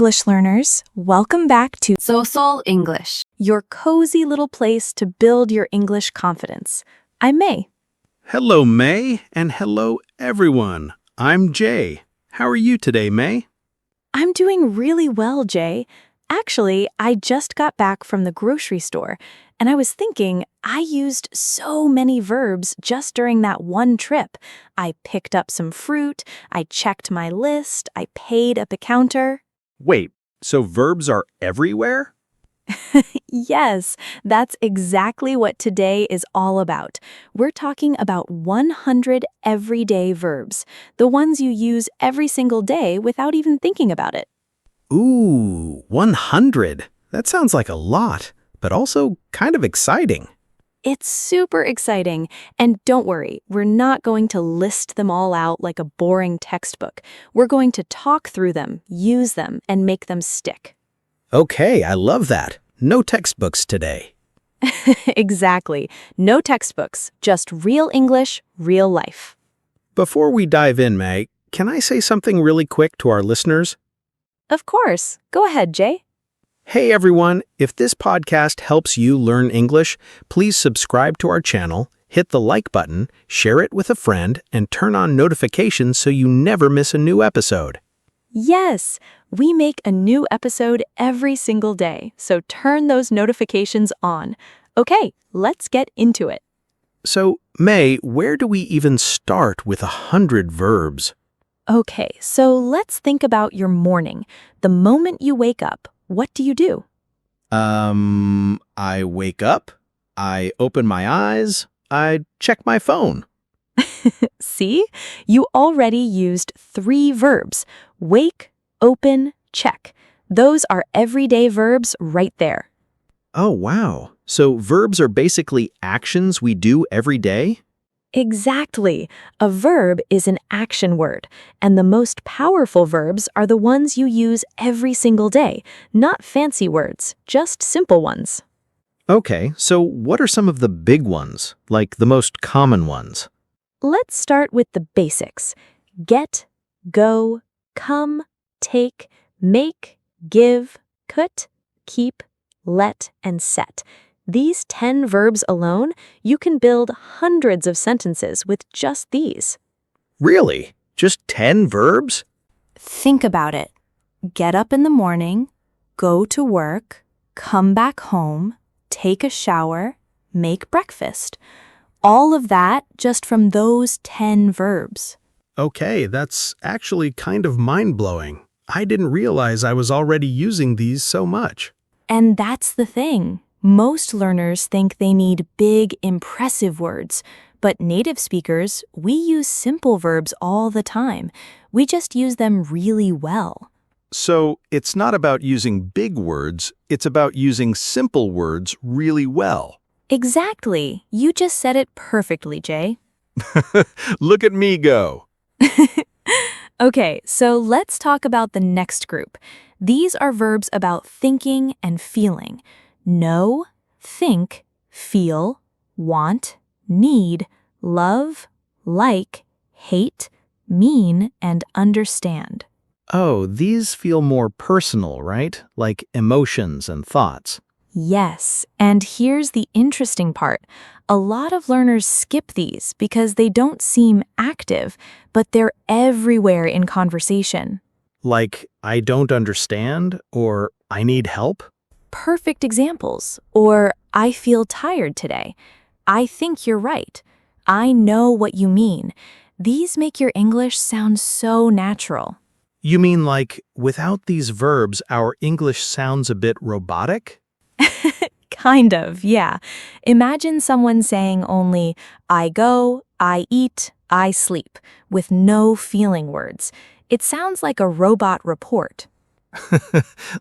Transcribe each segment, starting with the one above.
English learners. Welcome back to So English. your cozy little place to build your English confidence. I'm May. Hello, May, and hello, everyone. I'm Jay. How are you today, May? I'm doing really well, Jay. Actually, I just got back from the grocery store, and I was thinking I used so many verbs just during that one trip. I picked up some fruit, I checked my list, I paid at the counter. Wait, so verbs are everywhere? Yes, that's exactly what today is all about. We're talking about 100 everyday verbs, the ones you use every single day without even thinking about it. Ooh, 100. That sounds like a lot, but also kind of exciting. It's super exciting, and don't worry, we're not going to list them all out like a boring textbook. We're going to talk through them, use them, and make them stick. Okay, I love that. No textbooks today. Exactly. No textbooks, just real English, real life. Before we dive in, May, can I say something really quick to our listeners? Of course. Go ahead, Jay. Hey everyone, if this podcast helps you learn English, please subscribe to our channel, hit the like button, share it with a friend, and turn on notifications so you never miss a new episode. Yes, we make a new episode every single day, so turn those notifications on. Okay, let's get into it. So, May, where do we even start with 100 verbs? Okay, so let's think about your morning. The moment you wake up, what do you do? I wake up, I open my eyes, I check my phone. See? You already used 3 verbs. Wake, open, check. Those are everyday verbs right there. Oh, wow. So verbs are basically actions we do every day? Exactly. A verb is an action word, and the most powerful verbs are the ones you use every single day, not fancy words, just simple ones. Okay, so what are some of the big ones, like the most common ones? Let's start with the basics. Get, go, come, take, make, give, cut, keep, let, and set. These 10 verbs alone, you can build hundreds of sentences with just these. Really? Just 10 verbs? Think about it. Get up in the morning, go to work, come back home, take a shower, make breakfast. All of that just from those 10 verbs. Okay, that's actually kind of mind-blowing. I didn't realize I was already using these so much. And that's the thing. Most learners think they need big, impressive words, but native speakers, we use simple verbs all the time. We just use them really well. So, it's not about using big words, it's about using simple words really well. Exactly. You just said it perfectly, Jay. Look at me go. Okay, so let's talk about the next group. These are verbs about thinking and feeling. Know, think, feel, want, need, love, like, hate, mean, and understand. Oh, these feel more personal, right? Like emotions and thoughts. Yes, and here's the interesting part. A lot of learners skip these because they don't seem active, but they're everywhere in conversation. Like, I don't understand, or I need help. Perfect examples. Or, I feel tired today. I think you're right. I know what you mean. These make your English sound so natural. You mean like, without these verbs, our English sounds a bit robotic? Kind of, yeah. Imagine someone saying only, I go, I eat, I sleep, with no feeling words. It sounds like a robot report.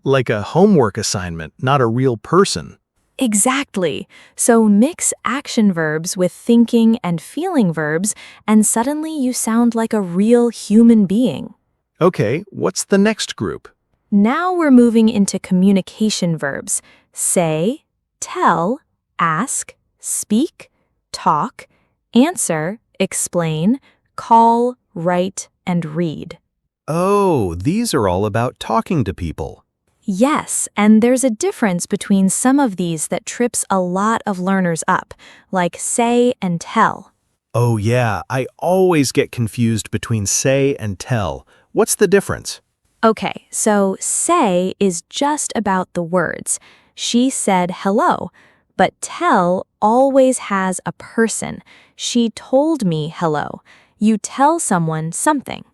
Like a homework assignment, not a real person. Exactly. So mix action verbs with thinking and feeling verbs, and suddenly you sound like a real human being. Okay, what's the next group? Now we're moving into communication verbs. Say, tell, ask, speak, talk, answer, explain, call, write, and read. Oh, these are all about talking to people. Yes, and there's a difference between some of these that trips a lot of learners up, like say and tell. Oh, yeah, I always get confused between say and tell. What's the difference? Okay, so say is just about the words. She said hello, but tell always has a person. She told me hello. You tell someone something.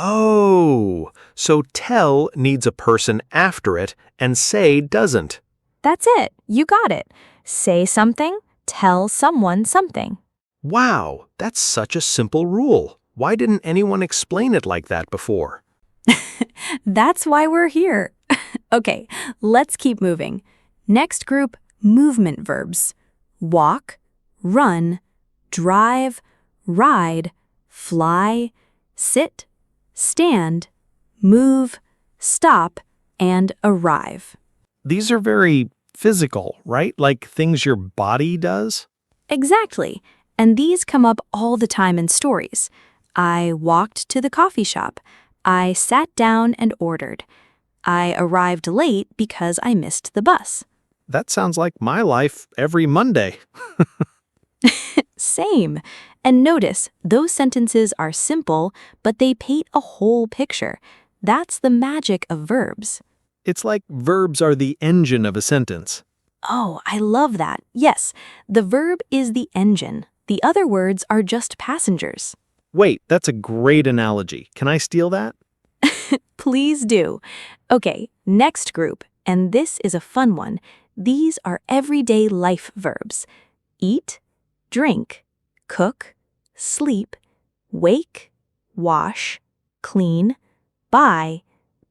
Oh, so tell needs a person after it and say doesn't. That's it. You got it. Say something, tell someone something. Wow, that's such a simple rule. Why didn't anyone explain it like that before? That's why we're here. Okay, let's keep moving. Next group, movement verbs. Walk, run, drive, ride, fly, sit, stand, move, stop, and arrive. These are very physical, right? Like things your body does? Exactly. And these come up all the time in stories. I walked to the coffee shop. I sat down and ordered. I arrived late because I missed the bus. That sounds like my life every Monday. Same. And notice, those sentences are simple, but they paint a whole picture. That's the magic of verbs. It's like verbs are the engine of a sentence. Oh, I love that. Yes, the verb is the engine. The other words are just passengers. Wait, that's a great analogy. Can I steal that? Please do. Okay, next group, and this is a fun one. These are everyday life verbs. Eat, drink, cook, sleep, wake, wash, clean, buy,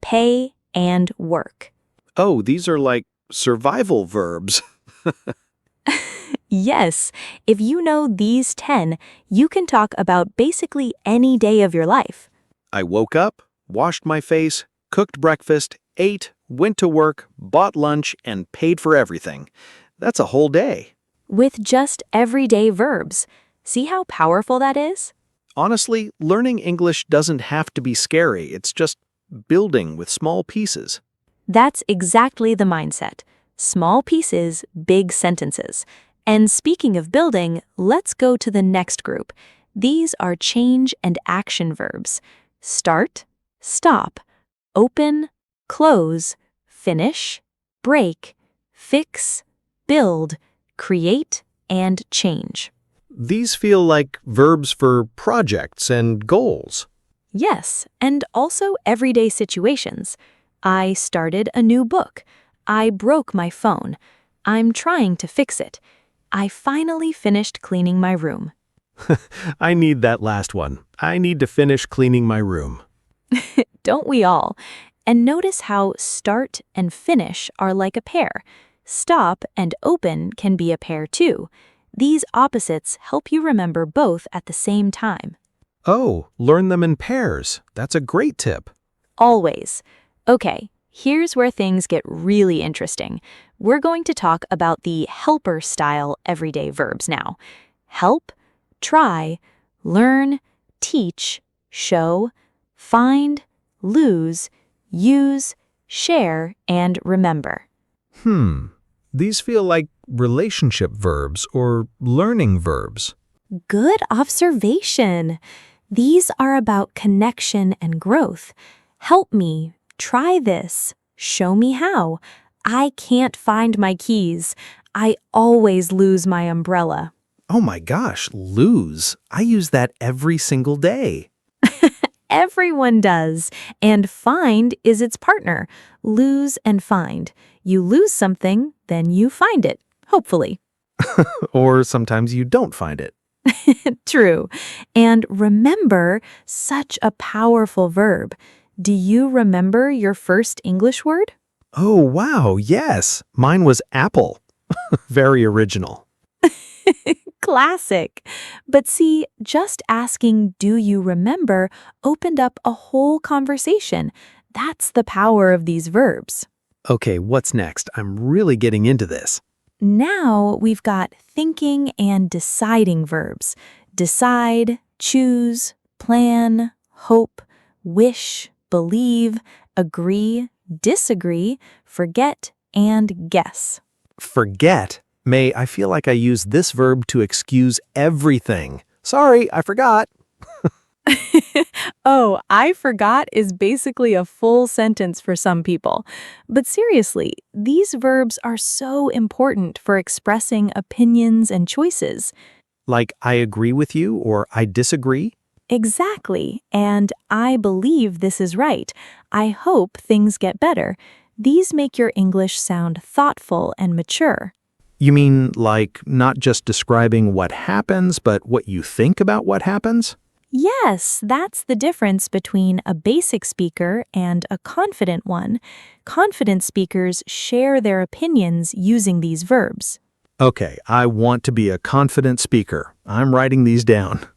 pay, and work. Oh, these are like survival verbs. Yes, if you know these 10, you can talk about basically any day of your life. I woke up, washed my face, cooked breakfast, ate, went to work, bought lunch, and paid for everything. That's a whole day. With just everyday verbs. See how powerful that is? Honestly, learning English doesn't have to be scary. It's just building with small pieces. That's exactly the mindset. Small pieces, big sentences. And speaking of building, let's go to the next group. These are change and action verbs. Start, stop, open, close, finish, break, fix, build, create, and change. These feel like verbs for projects and goals. Yes, and also everyday situations. I started a new book. I broke my phone. I'm trying to fix it. I finally finished cleaning my room. I need that last one. I need to finish cleaning my room. Don't we all? And notice how start and finish are like a pair. Stop and open can be a pair too. These opposites help you remember both at the same time. Oh, learn them in pairs. That's a great tip. Always. Okay, here's where things get really interesting. We're going to talk about the helper-style everyday verbs now. Help, try, learn, teach, show, find, lose, use, share, and remember. These feel like relationship verbs or learning verbs. Good observation. These are about connection and growth. Help me, try this, show me how. I can't find my keys. I always lose my umbrella. Oh my gosh, lose. I use that every single day. Everyone does. And find is its partner. Lose and find. You lose something, then you find it, hopefully. Or sometimes you don't find it. True. And remember, such a powerful verb. Do you remember your first English word? Oh, wow, yes. Mine was apple. Very original. Classic. But see, just asking, do you remember, opened up a whole conversation. That's the power of these verbs. Okay, what's next? I'm really getting into this. Now we've got thinking and deciding verbs. Decide, choose, plan, hope, wish, believe, agree, disagree, forget, and guess. Forget. May, I feel like I use this verb to excuse everything. Sorry, I forgot. Oh, I forgot is basically a full sentence for some people. But seriously, these verbs are so important for expressing opinions and choices. Like, I agree with you or I disagree? Exactly, and I believe this is right. I hope things get better. These make your English sound thoughtful and mature. You mean like not just describing what happens, but what you think about what happens? Yes, that's the difference between a basic speaker and a confident one. Confident speakers share their opinions using these verbs. Okay, I want to be a confident speaker. I'm writing these down.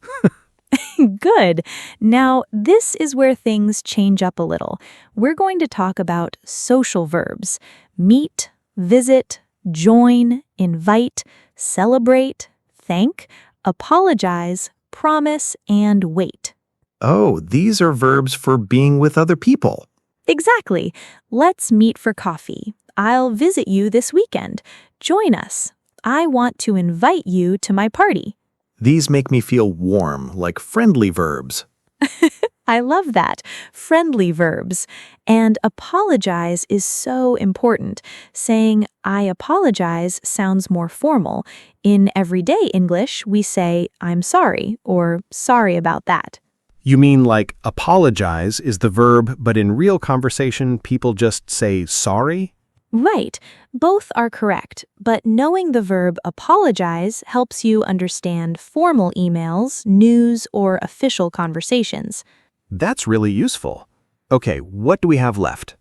Good. Now, this is where things change up a little. We're going to talk about social verbs: meet, visit, join, invite, celebrate, thank, apologize, promise, and wait. Oh, these are verbs for being with other people. Exactly. Let's meet for coffee. I'll visit you this weekend. Join us. I want to invite you to my party. These make me feel warm, like friendly verbs. I love that. Friendly verbs. And apologize is so important. Saying, I apologize sounds more formal. In everyday English, we say, I'm sorry, or sorry about that. You mean like apologize is the verb, but in real conversation, people just say sorry? Right. Both are correct, but knowing the verb apologize helps you understand formal emails, news, or official conversations. That's really useful. Okay, what do we have left?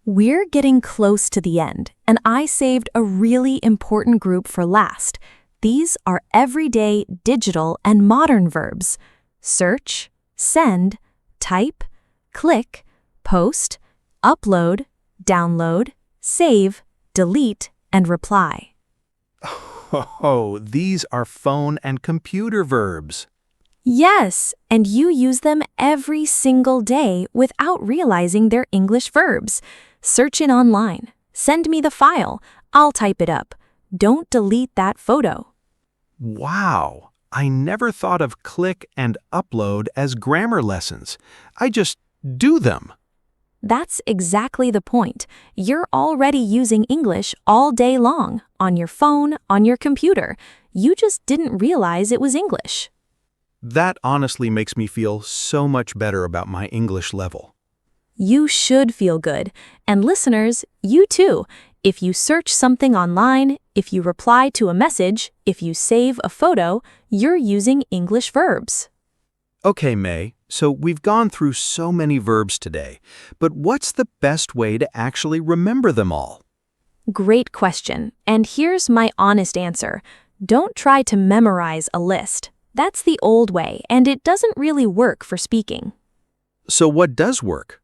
We're getting close to the end, and I saved a really important group for last. These are everyday, digital, and modern verbs: search, send, type, click, post, upload, download, save, delete, and reply. Oh, these are phone and computer verbs. Yes, and you use them every single day without realizing they're English verbs. Search it online. Send me the file. I'll type it up. Don't delete that photo. Wow, I never thought of click and upload as grammar lessons. I just do them. That's exactly the point. You're already using English all day long, on your phone, on your computer. You just didn't realize it was English. That honestly makes me feel so much better about my English level. You should feel good. And listeners, you too. If you search something online, if you reply to a message, if you save a photo, you're using English verbs. Okay, May, so we've gone through so many verbs today, but what's the best way to actually remember them all? Great question. And here's my honest answer. Don't try to memorize a list. That's the old way, and it doesn't really work for speaking. So what does work?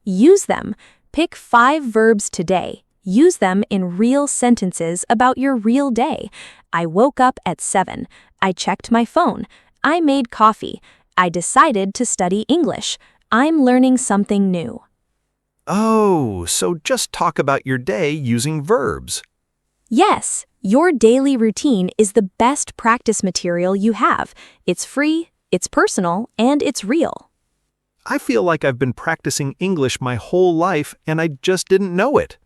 Use them. Pick 5 verbs today. Use them in real sentences about your real day. I woke up at 7. I checked my phone. I made coffee. I decided to study English. I'm learning something new. Oh, so just talk about your day using verbs. Yes, your daily routine is the best practice material you have. It's free, it's personal, and it's real. I feel like I've been practicing English my whole life and I just didn't know it.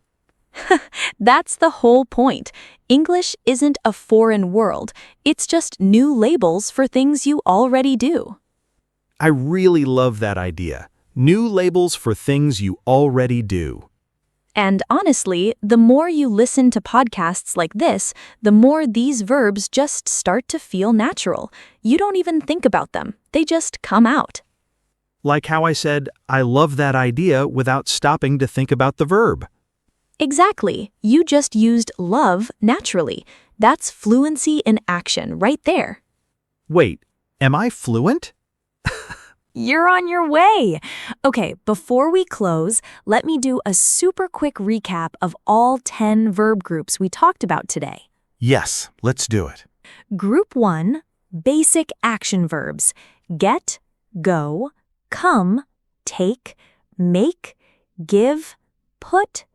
That's the whole point. English isn't a foreign world. It's just new labels for things you already do. I really love that idea. New labels for things you already do. And honestly, the more you listen to podcasts like this, the more these verbs just start to feel natural. You don't even think about them. They just come out. Like how I said, I love that idea without stopping to think about the verb. Exactly. You just used love naturally. That's fluency in action right there. Wait, am I fluent? You're on your way. Okay, before we close, let me do a super quick recap of all 10 verb groups we talked about today. Yes, let's do it. Group 1, basic action verbs: get, go, come, take, make, give, put,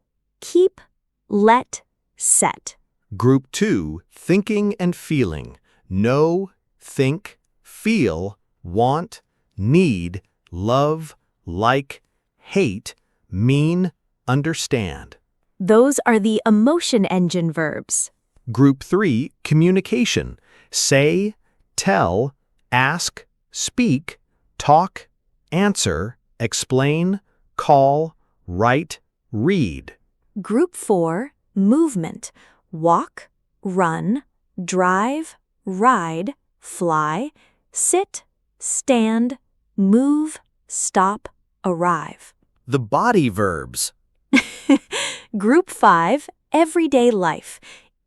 keep, let, set. Group 2, thinking and feeling. Know, think, feel, want, need, love, like, hate, mean, understand. Those are the emotion engine verbs. Group 3, communication. Say, tell, ask, speak, talk, answer, explain, call, write, read. Group 4, movement. Walk, run, drive, ride, fly, sit, stand, move, stop, arrive. The body verbs. Group 5, everyday life.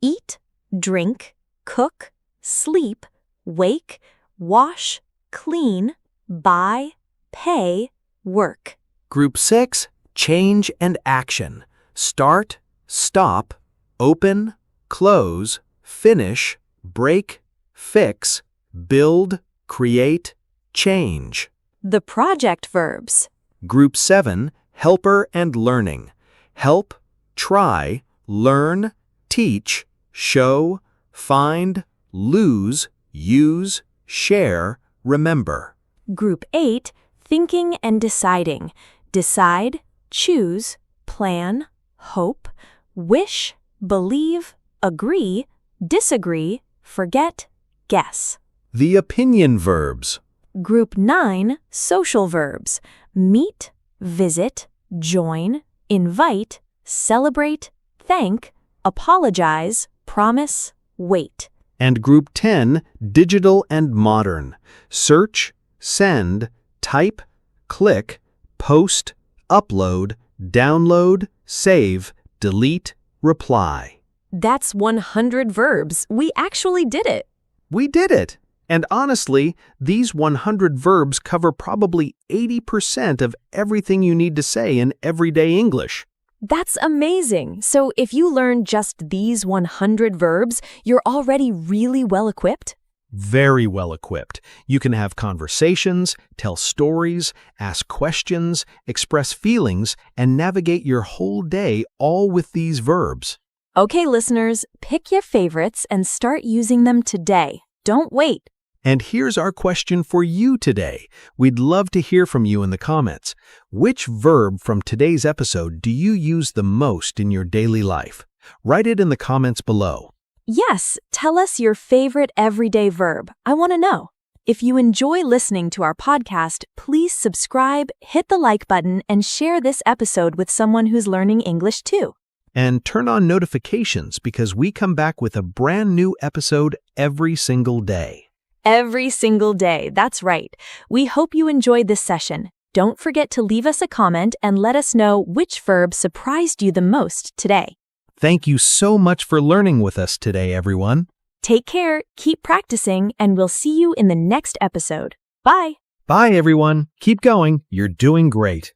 Eat, drink, cook, sleep, wake, wash, clean, buy, pay, work. Group 6, change and action. Start, stop, open, close, finish, break, fix, build, create, change. The project verbs. Group 7, helper and learning. Help, try, learn, teach, show, find, lose, use, share, remember. Group 8, thinking and deciding. Decide, choose, plan, hope, wish, believe, agree, disagree, forget, guess. The opinion verbs. Group 9, social verbs. Meet, visit, join, invite, celebrate, thank, apologize, promise, wait. And Group 10, digital and modern. Search, send, type, click, post, upload, download, save, delete, reply. That's 100 verbs. We actually did it. We did it! And honestly, these 100 verbs cover probably 80% of everything you need to say in everyday English. That's amazing. So if you learn just these 100 verbs, you're already really well equipped? Very well equipped. You can have conversations, tell stories, ask questions, express feelings, and navigate your whole day all with these verbs. Okay, listeners, pick your favorites and start using them today. Don't wait. And here's our question for you today. We'd love to hear from you in the comments. Which verb from today's episode do you use the most in your daily life? Write it in the comments below. Yes, tell us your favorite everyday verb. I want to know. If you enjoy listening to our podcast, please subscribe, hit the like button, and share this episode with someone who's learning English too. And turn on notifications because we come back with a brand new episode every single day. Every single day, that's right. We hope you enjoyed this session. Don't forget to leave us a comment and let us know which verb surprised you the most today. Thank you so much for learning with us today, everyone. Take care, keep practicing, and we'll see you in the next episode. Bye! Bye, everyone. Keep going. You're doing great.